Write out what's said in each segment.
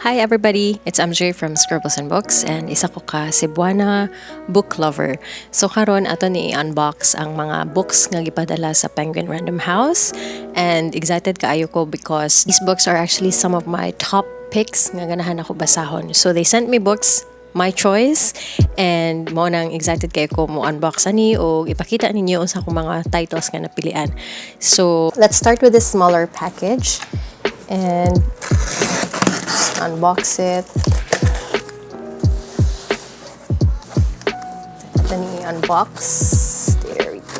Hi everybody, it's MJ from Scribbles and Books and isa ko ka Cebuana book lover. So karon ato ni unbox ang mga books nga gipadala sa Penguin Random House and excited kaayo ko because these books are actually some of my top picks nga ganahan ako basahon. So they sent me books my choice and mo nang excited kayo ko mo unbox ani o ipakita ninyo unsa ko mga titles nga napilian. So let's start with this smaller package and unbox it. Ito ni unbox. There we go.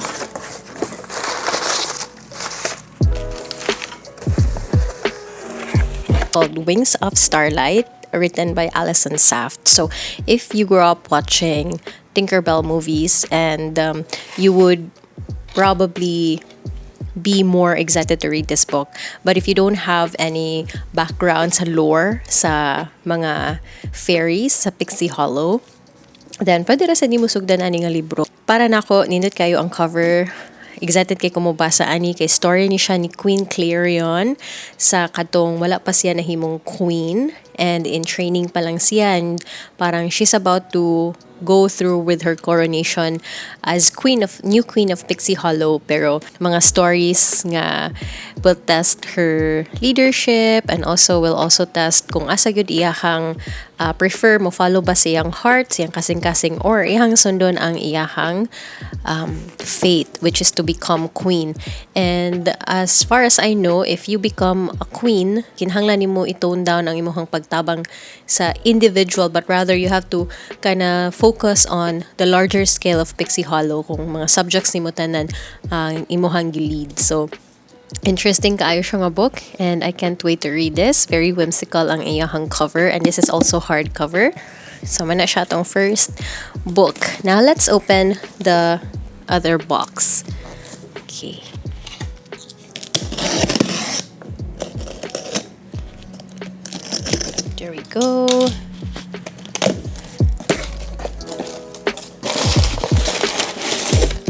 Called Wings of Starlight, written by Allison Saft. So if you grew up watching Tinkerbell movies and you would probably be more excited to read this book. But if you don't have any background sa lore sa mga fairies sa Pixie Hollow, then pwede ra sa di mo sugdan ani nga libro. Para nako nindot kayo ang cover. Excited kay kumubasa ani kay story ni siya ni Queen Clarion sa katong wala pa siya nahimong queen and in training pa lang siya and parang she's about to go through with her coronation as new queen of Pixie Hollow, pero mga stories nga will test her leadership and also will also test kung asa gyud iyahang prefer mo follow ba siyang heart, siyang kasing-kasing or iyahang sundon ang iyahang fate, which is to become queen. And as far as I know, if you become a queen, kinahanglan nimo i-tone down ang imong pagtabang sa individual, but rather you have to kinda focus on the larger scale of Pixie Hollow kung mga subjects nimo tanan ang imuhang gilid. So interesting kaayo siya nga book and I can't wait to read this. Very whimsical ang iyahang cover and this is also hardcover. So mana siya tong first book. Now let's open the other box. Okay. There we go.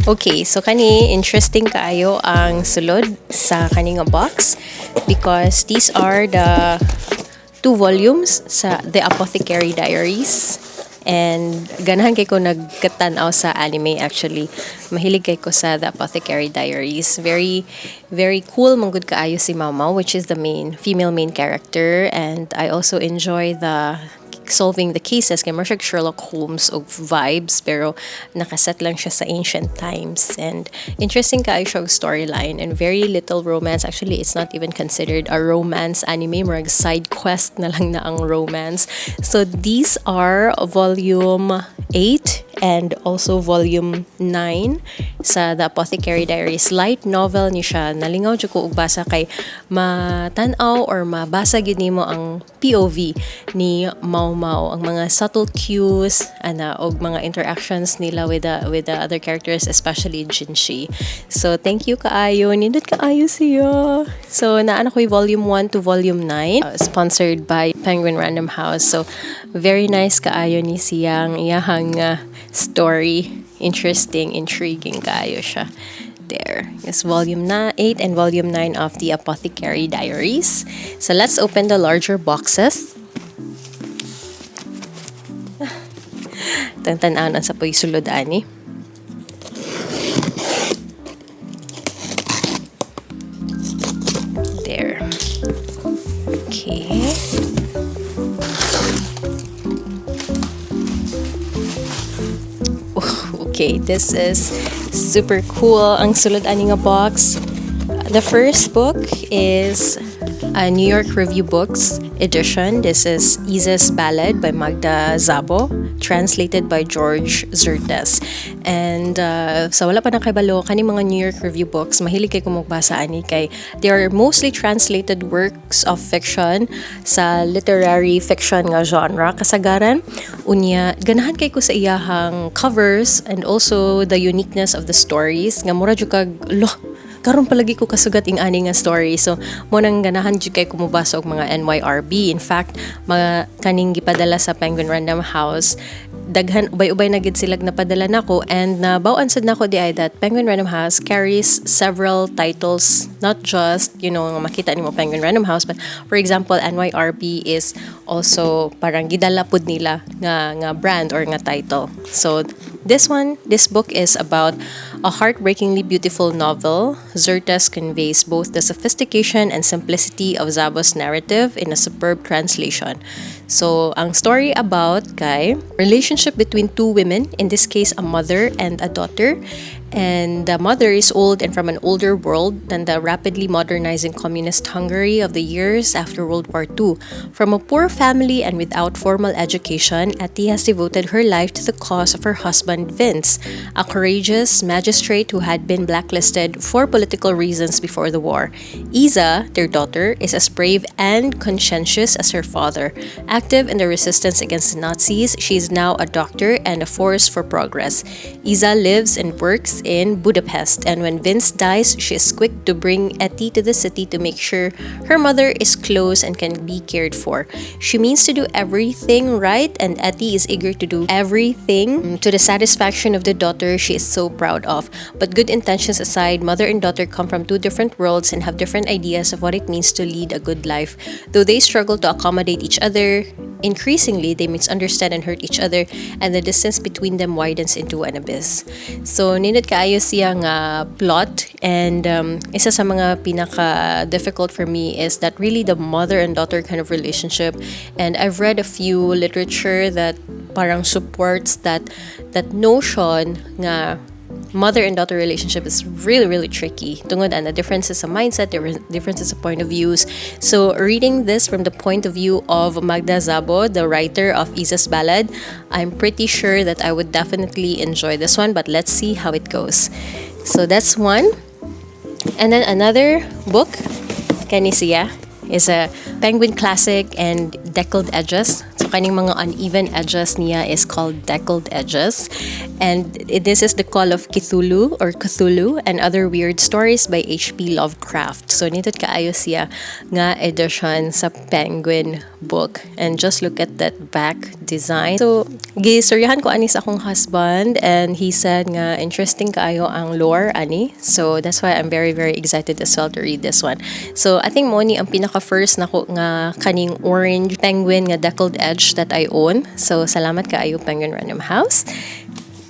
Okay, so kani interesting kaayo ang sulod sa kani nga box because these are the 2 volumes sa The Apothecary Diaries. And ganahan kay ko nagkatanaw sa anime actually. Mahilig kay ko sa The Apothecary Diaries. Very very cool man gud kaayo si Mama, which is the female main character, and I also enjoy the solving the cases kay Marshall Sherlock Holmes of vibes pero nakaset lang siya sa ancient times and interesting kaayo siya storyline and very little romance. Actually, it's not even considered a romance anime, murag side quest na lang na ang romance. So these are volume 8 and also volume 9 sa The Apothecary Diaries. Light novel ni siya. Nalingaw jud ko og basa kay matanaw or mabasa gyud nimo ang POV ni Mau Mau, ang mga subtle cues og mga interactions nila with the other characters, especially Jinshi. So thank you kaayo, nindot kaayo siya. So naano ko volume 1 to volume 9, sponsored by Penguin Random House. So very nice kaayo ni siyang iyahang story. Interesting, intriguing kaayo siya. There is volume 8 and volume 9 of The Apothecary Diaries. So let's open the larger boxes. Tantan-anan sa po'y sulod ani. There. Okay. Okay, this is super cool. Ang sulod ani nga box. The first book is a New York Review Books edition. This is Iza's Ballad by Magda, Szabo, translated by George Zertes. And sa wala pa nakibalo, kani mga New York Review Books, mahilig kay kumugbasa ani kay they are mostly translated works of fiction sa literary fiction nga genre kasagaran. Unya, ganahan kay ko sa iyahang covers and also the uniqueness of the stories nga mura jud kag karon palagi ko kasugat ing ani nga story. So mo nang ganahan jud kay kumubasa og mga NYRB. In fact, mga kaning gipadala sa Penguin Random House, daghan ubay-ubay na gid silag napadala nako, and nabaw-an sad nako di ay that Penguin Random House carries several titles, not just, you know, nga makita nimo Penguin Random House, but for example, NYRB is also parang gidala pud nila nga brand or nga title. So this book is about a heartbreakingly beautiful novel. Zertes conveys both the sophistication and simplicity of Szabo's narrative in a superb translation. So, ang story about kay relationship between two women, in this case a mother and a daughter. And the mother is old and from an older world than the rapidly modernizing communist Hungary of the years after World War II. From a poor family and without formal education, Etty has devoted her life to the cause of her husband Vince, a courageous magistrate who had been blacklisted for political reasons before the war. Isa, their daughter, is as brave and conscientious as her father. Active in the resistance against the Nazis, she is now a doctor and a force for progress. Isa lives and works in Budapest, and when Vince dies, she is quick to bring Etty to the city to make sure her mother is close and can be cared for. She means to do everything right, and Etty is eager to do everything to the satisfaction of the daughter she is so proud of. But good intentions aside, mother and daughter come from two different worlds and have different ideas of what it means to lead a good life. Though they struggle to accommodate each other, increasingly they misunderstand and hurt each other, and the distance between them widens into an abyss. So nindot kaayo siya nga plot, and isa sa mga pinaka difficult for me is that really the mother and daughter kind of relationship. And I've read a few literature that parang supports that notion nga mother and daughter relationship is really tricky tungod ana differences of mindset, differences of point of views. So reading this from the point of view of Magda Szabo, the writer of Isa's Ballad, I'm pretty sure that I would definitely enjoy this one, but let's see how it goes. So that's one. And then another book kani siya is a Penguin classic and deckled edges. So kaning mga uneven edges niya is called deckled edges. And this is the Call of Cthulhu or Cthulhu and Other Weird Stories by H.P. Lovecraft. So nitod kaayo siya nga edition sa Penguin book. And just look at that back design. So gistoryahan ko ani sa akong husband, and he said nga interesting kaayo ang lore ani. So that's why I'm very excited as well to read this one. So I think mo ni ang pinaka first nako nga kaning orange penguin nga deckled edge that I own. So salamat kaayo Penguin Random House.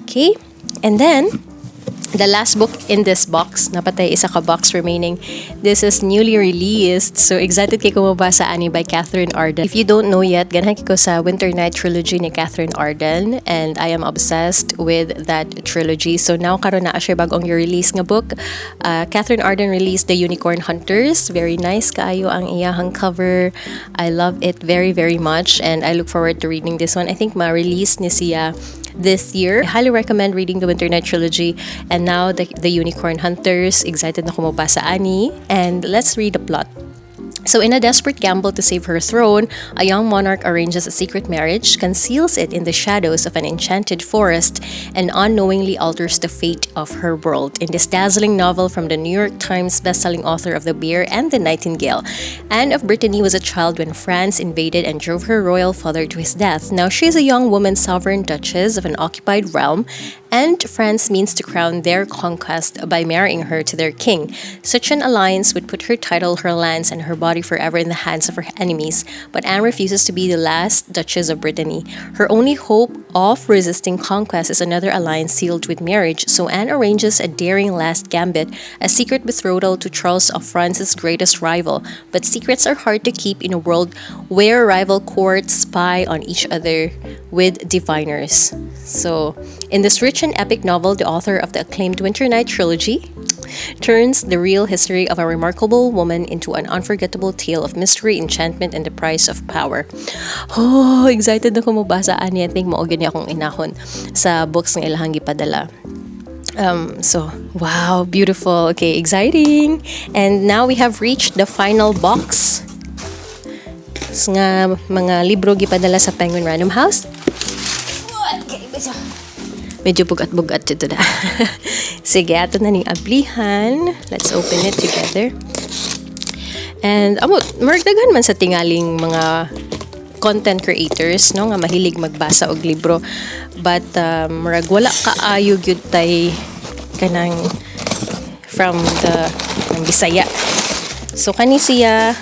Okay, and then the last book in this box, napatay isa ka box remaining. This is newly released. So excited kay ko mabasa ani by Katherine Arden. If you don't know yet, ganahan ko sa Winter Night trilogy ni Katherine Arden, and I am obsessed with that trilogy. So now karon na siya bagong release nga book. Katherine Arden released The Unicorn Hunters. Very nice kaayo ang iyahang cover. I love it very much, and I look forward to reading this one. I think ma-release ni siya this year. I highly recommend reading the Winter Night trilogy, and now the Unicorn Hunters. Excited na ko mabasa ani, and let's read the plot. So in a desperate gamble to save her throne, a young monarch arranges a secret marriage, conceals it in the shadows of an enchanted forest, and unknowingly alters the fate of her world. In this dazzling novel from the New York Times bestselling author of The Bear and the Nightingale, Anne of Brittany was a child when France invaded and drove her royal father to his death. Now she is a young woman, sovereign duchess of an occupied realm, and France means to crown their conquest by marrying her to their king. Such an alliance would put her title, her lands, and her body forever in the hands of her enemies, but Anne refuses to be the last Duchess of Brittany. Her only hope of resisting conquest is another alliance sealed with marriage, so Anne arranges a daring last gambit, a secret betrothal to Charles of France's greatest rival. But secrets are hard to keep in a world where rival courts spy on each other with diviners. So, in this rich and epic novel, the author of the acclaimed Winter Night trilogy turns the real history of a remarkable woman into an unforgettable tale of mystery, enchantment, and the price of power. Oh, excited na ko mabasa ani. I think mao gyud akong inahon sa books nga ilahang gipadala. So, wow, beautiful. Okay, exciting. And now we have reached the final box nga mga libro gipadala sa Penguin Random House. Okay, Medyo bugat-bugat dito na. Sige, ato na ning ablihan. Let's open it together. And maragdagan man sa tingaling mga content creators, no, nga mahilig magbasa og libro, but murag wala kaayo gyud tay kanang from ng Bisaya. So kani siya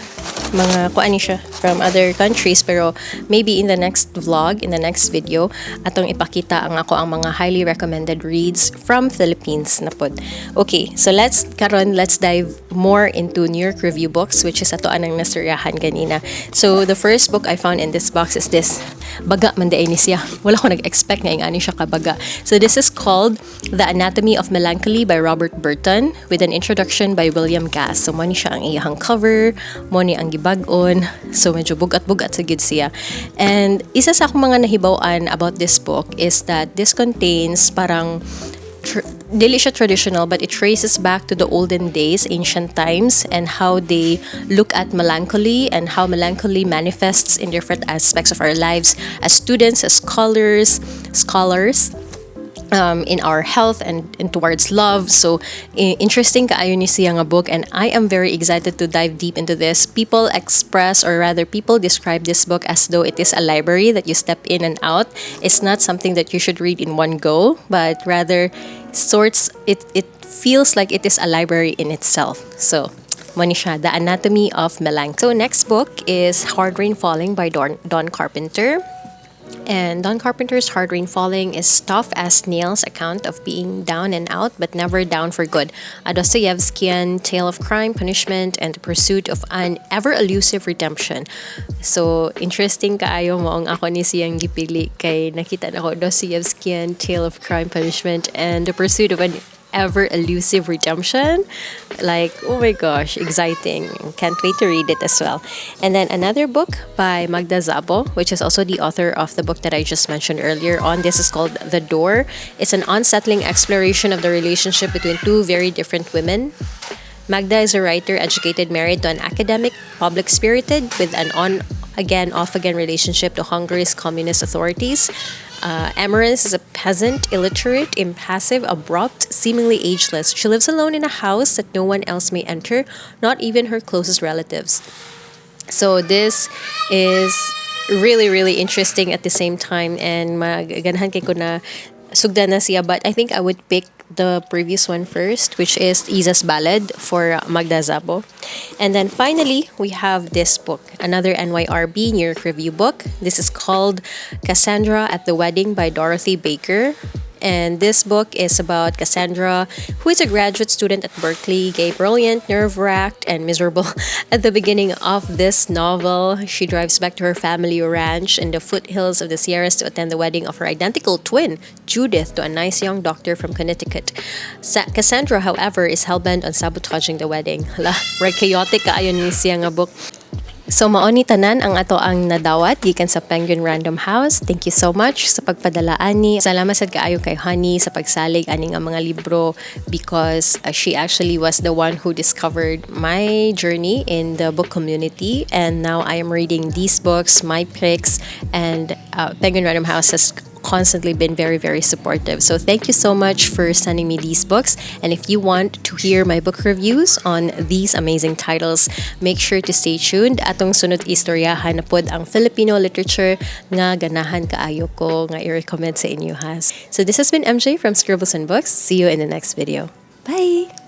mga kuani siya from other countries, pero maybe in the next vlog, in the next video, atong ipakita ang mga highly recommended reads from Philippines na pod. Okay, so let's dive more into New York review books, which is ato anang nasiryahan ganina. So the first book I found in this box is this. Baga man day ni siya. Wala ko nag-expect nga ingani siya kabaga. So this is called The Anatomy of Melancholy by Robert Burton, with an introduction by William Gass. So mo ni siya ang iyahang cover, mo ni ang gibag-on. So medyo bugat-bugat sa gid siya. And isa sa akong mga nahibaw-an about this book is that this contains parang dili siya traditional, but it traces back to the olden days, ancient times, and how they look at melancholy and how melancholy manifests in different aspects of our lives as students, as scholars, in our health and towards love. So interesting kaayo ni siya nga book, and I am very excited to dive deep into this. People express, or rather people describe this book as though it is a library that you step in and out. It's not something that you should read in one go, but rather it feels like it is a library in itself. So mo ni siya, The Anatomy of Melancholy. So next book is Hard Rain Falling by Don Carpenter. And Don Carpenter's Hard Rain Falling is tough as nails account of being down and out but never down for good. A Dostoevskian tale of crime, punishment, and the pursuit of an ever-elusive redemption. So, interesting kaayo mo ang ako ni siyang gipili kay nakita na ko Dostoevskian tale of crime, punishment, and the pursuit of an ever-elusive redemption. Like, oh my gosh, exciting. Can't wait to read it as well. And then another book by Magda, which is also the author of the book that I just mentioned earlier on. This is called The Door. It's an unsettling exploration of the relationship between two very different women. Magda is a writer, educated, married to an academic, public-spirited, with an on-again, off-again relationship to Hungary's communist authorities. Amaranth is a peasant, illiterate, impassive, abrupt, seemingly ageless. She lives alone in a house that no one else may enter, not even her closest relatives. So this is really, really interesting at the same time, and maganahan kay ko na sugdan na siya, but I think I would pick the previous one first, which is Isa's Ballad for Magda. And then finally, we have this book, another NYRB New York Review book. This is called Cassandra at the Wedding by Dorothy Baker. And this book is about Cassandra, who is a graduate student at Berkeley, gay, brilliant, nerve-wracked, and miserable. At the beginning of this novel, she drives back to her family ranch in the foothills of the Sierras to attend the wedding of her identical twin, Judith, to a nice young doctor from Connecticut. Cassandra, however, is hell-bent on sabotaging the wedding. Hala, chaotic kaayo ni siya nga book. So maoni tanan ang ato ang nadawat gikan sa Penguin Random House. Thank you so much sa pagpadala ani. Salamat sad kaayo kay Honey sa pagsalig ani nga mga libro, because she actually was the one who discovered my journey in the book community, and now I am reading these books, my picks, and Penguin Random House has constantly been very, very supportive. So thank you so much for sending me these books. And if you want to hear my book reviews on these amazing titles, make sure to stay tuned. Atong sunod istoryahan na pod ang Filipino literature nga ganahan kaayo ko nga i-recommend sa inyo has. So this has been MJ from Scribbles and Books. See you in the next video. Bye!